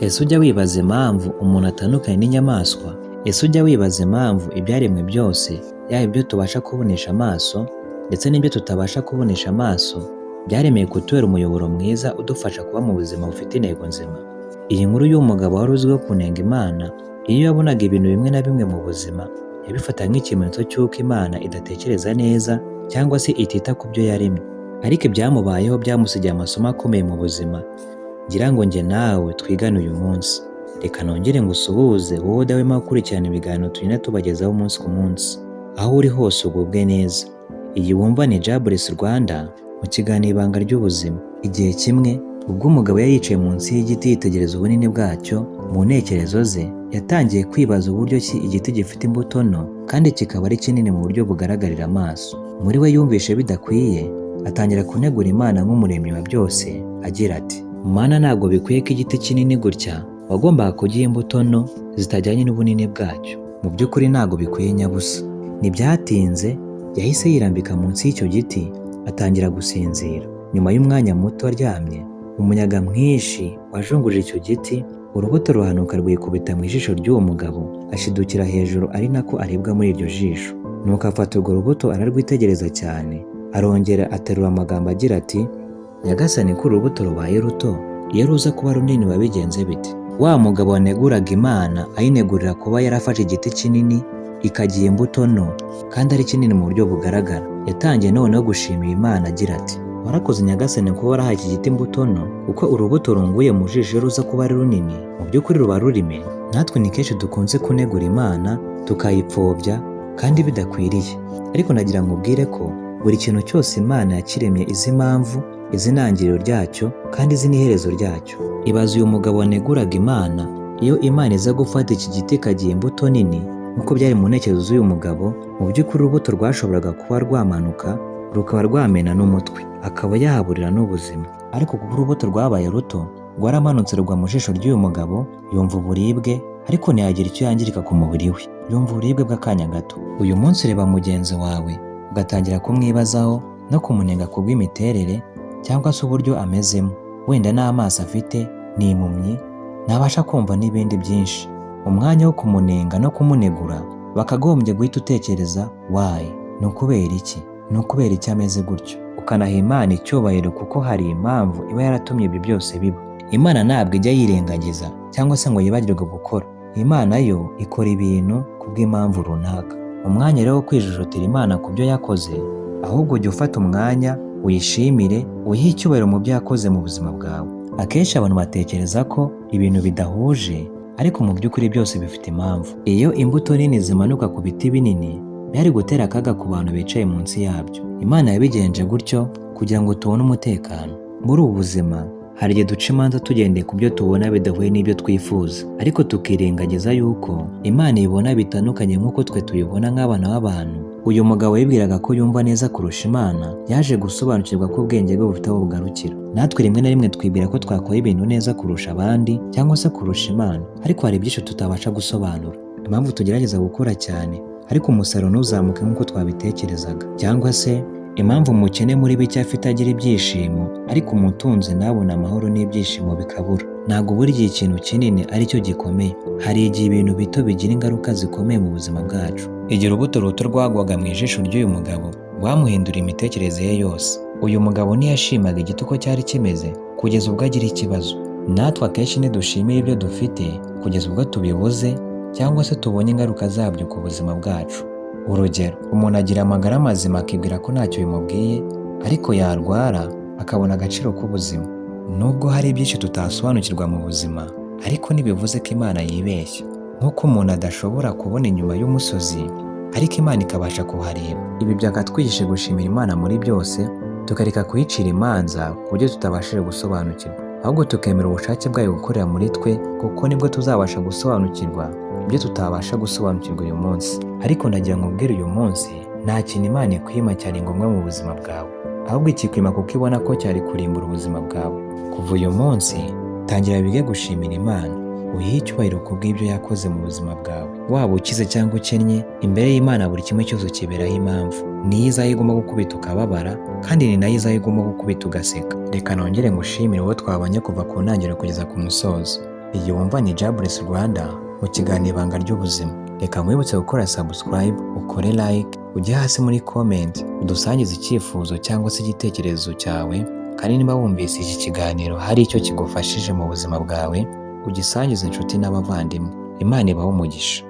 Ese ujya wibaza impamvu umuntu atandukanye n'inyamaswa? Ese ujya wibaza impamvu ibyaremwe byose, yaba ibyo tubasha kubonesha amaso ndetse n'ibyo tutabasha kubonesha amaso, byaremeye kutubera umuyoboro mwiza udufasha kuba mu buzima bufite intego nzima? Iyi nkuru y'umugabo wari uzwiho kunenga Imana, iyo yabonaga ibintu bimwe na bimwe mu buzima, yabifataga nk'ikimenyetso cy'uko Imana idatekereza neza cyangwa se itita ku byo yaremye. Ariko ibyamubayeho byamusigiye amasomo akomeye mu buzima, ngira ngo njye nawe twigane uyu munsi. Reka nongere ngusuhuze wowe udahwema gukurikirana ibiganiro tugenda tubagezaho umunsi ku munsi. Aho uri hose ugubwe neza. Iyi wumva ni Jobless Rwanda mu kiganiro Ibanga ry'Ubuzima. Igihe kimwe ubwo umugabo yari yicaye munsi y'igiti yitegereza ubunini bwacyo, mu ntekerezo ze yatangiye kwibaza uburyo ki igiti gifite imbuto nto kandi kikaba ari kinini mu buryo bugaragarira amaso. Muri we yumvishe bidakwiye, atangira kunegura Imana nk'umuremyi wa byose agira ati, Mana, ntabwo bikwiye ko igiti kinini gutya wagombaga kugiha imbuto nto zitajyanye n'ubunini bwacyo. Mu by'ukuri ntabwo bikwiye nyabusa. Ntibyatinze yahise yirambika munsi y'icyo giti atangira gusinzira. Nyuma y'umwanya muto aryamye, umuyaga mwinshi wajunguje icyo giti, urubuto ruhanuka rwikubita mu ijisho ry'uwo mugabo, ashidukira hejuru ari nako aribwa muri iryo jisho. Nuko afata urwo rubuto ararwitegereza cyane, arongera aterura amagambo agira ati, Nyagasani, ko urubuto rubaye ruto, iyo ruza kuba runini wabigenze bite? Wa mugabo waneguraga Imana ayinegurira kuba yarafashe igiti kinini ikagiha imbuto nto kandi ari kinini mu buryo bugaragara, yatangiye noneho gushimira Imana agira ati, warakoze Nyagasani kuba warahaye iki giti imbuto nto, kuko urubuto runguye mu jisho iyo ruza kuba ari runini mu by'ukuri ruba rurime. Natwe ni kenshi dukunze kunegura Imana tukayipfobya kandi bidakwiriye, ariko nagira ngo ubwire ko buri kintu cyose Imana yakiremye izi impamvu, izi ntangiriro ryacyo kandi izi n'iherezo ryacyo. Ibaze uyu mugabo waneguraga Imana, iyo Imana iza gufata iki giti ikagiha imbuto nini nk'uko byari mu ntekerezo z'uyu mugabo, mu by'ukuri urubuto rwashoboraga kuba rwamanuka rukaba rwamena n'umutwe, akaba yahaburira n'ubuzima. Ariko kuko urubuto rwabaye ruto, rwaramanutse rugwa mu jisho ry'uyu mugabo, yumva uburibwe ariko ntiyagira icyo yangirika ku mubiri we, yumva uburibwe bw'akanya gato. Uyu munsi reba mugenzi wawe ugatangira kumwibazaho no kumunenga ku bw'imiterere cyangwa se uburyo amezemo. Wenda n'amaso afite ni impumyi, ntabasha kumva n'ibindi byinshi. Umwanya wo kumunenga no kumunegura bakagombye guhita utekereza why, ni ukubera iki, ni ukubera iki ameze gutyo, ukanaha Imana icyubahiro kuko hari impamvu iba yaratumye ibyo byose biba. Imana ntabwo ijya yirengagiza cyangwa se ngo yibagirwe gukora. Imana yo ikora ibintu ku bw'impamvu runaka. Umwanya rero wo kwijujutira Imana ku byo yakoze, ahubwo ujya ufata umwanya uyishimire, uyihe icyubahiro mu byo yakoze mu buzima bwawe. Akenshi abantu batekereza ko ibintu bidahuje, ariko mu by'ukuri byose bifite impamvu. Iyo imbuto nini zimanuka ku biti binini, byari gutera akaga ku bantu bicaye munsi yabyo. Imana yabigenje gutyo kugira ngo tubone umutekano. Muri ubu buzima hari igihe duca imanza tugendeye ku byo tubona bidahuye n'ibyo twifuza, ariko tukirengagiza yuko Imana ibona bitandukanye nk'uko twe tuyibona nk'abana b'abantu. Uyu mugabo yibwiraga ko yumva neza kurusha Imana, yaje gusobanukirwa ko ubwenge bwe bufite aho bugarukira. Natwe rimwe na rimwe twibwira ko twakora ibintu neza kurusha abandi cyangwa se kurusha Imana, ariko hari byinshi tutabasha gusobanura. Impamvu tugerageza gukora cyane ariko umusaruro ntuzamuke nk'uko twabitekerezaga, cyangwa se impamvu umukene muri bike afite agira ibyishimo ariko umutunzi ntabone amahoro n'ibyishimo bikabura. Ntabwo buri gihe ikintu kinini ari cyo gikomeye. Hari igihe ibintu bito bigira ingaruka zikomeye mu buzima bwacu. Igihe urubuto ruto rwagwaga mu ijisho ry'uyu mugabo rwamuhindura imitekerereze ye yose. Uyu mugabo ntiyashimaga igiti uko cyari kimeze kugeza ubwo agira ikibazo. Natwe akenshi ntidushimira ibyo dufite kugeza ubwo tubibuze cyangwa se tubonye ingaruka zabyo ku buzima bwacu. Urugero, umuntu agira amagara mazima akibwira ko ntacyo bimubwiye, ariko yarwara akabona agaciro k'ubuzima. Nubwo hari byinshi tutasobanukirwa mu buzima, ariko ntibivuze ko Imana yibeshya. Nk'uko umuntu adashobora kubona inyuma y'umusozi, ariko Imana ikabasha kuhareba. Ibi byakatwigisha gushimira Imana muri byose, tukareka kuyicira imanza ku buryo tutabashije gusobanukirwa, ahubwo tukemera ubushake bwayo gukorera muri twe, kuko nibwo tuzabasha gusobanukirwa ibyo tutabasha gusobanukirwa uyu munsi. Ariko ndagira ngo ubwire uyu munsi, nta kintu Imana ikwima cyari ngombwa mu buzima bwawe, ahubwo ikikwima kuko ibona ko cyari kurimbura ubuzima bwawe. Kuva uyu munsi tangira wige gushimira Imana, uyihe icyubahiro ku bw'ibyo yakoze mu buzima bwawe. Waba ukize cyangwa ukennye, imbere y'Imana buri kimwe cyose kiberaho impamvu. Niyo izaho igomba gukubita ukababara, kandi ni nayo izaho igomba gukubita ugaseka. Reka nongere ngushimire wowe twabanye kuva ku ntangiriro kugeza ku musozo. Iyi wumva ni Jobless Rwanda mu kiganiro Ibanga ry'Ubuzima. Reka nkwibutse gukora subscribe, ukore like, ujye hasi muri comment udusangize icyifuzo cyangwa se igitekerezo cyawe, kandi niba wumvise iki kiganiro hari icyo kigufashije mu buzima bwawe, ugisangize inshuti n'abavandimwe. Imana ibahe umugisha.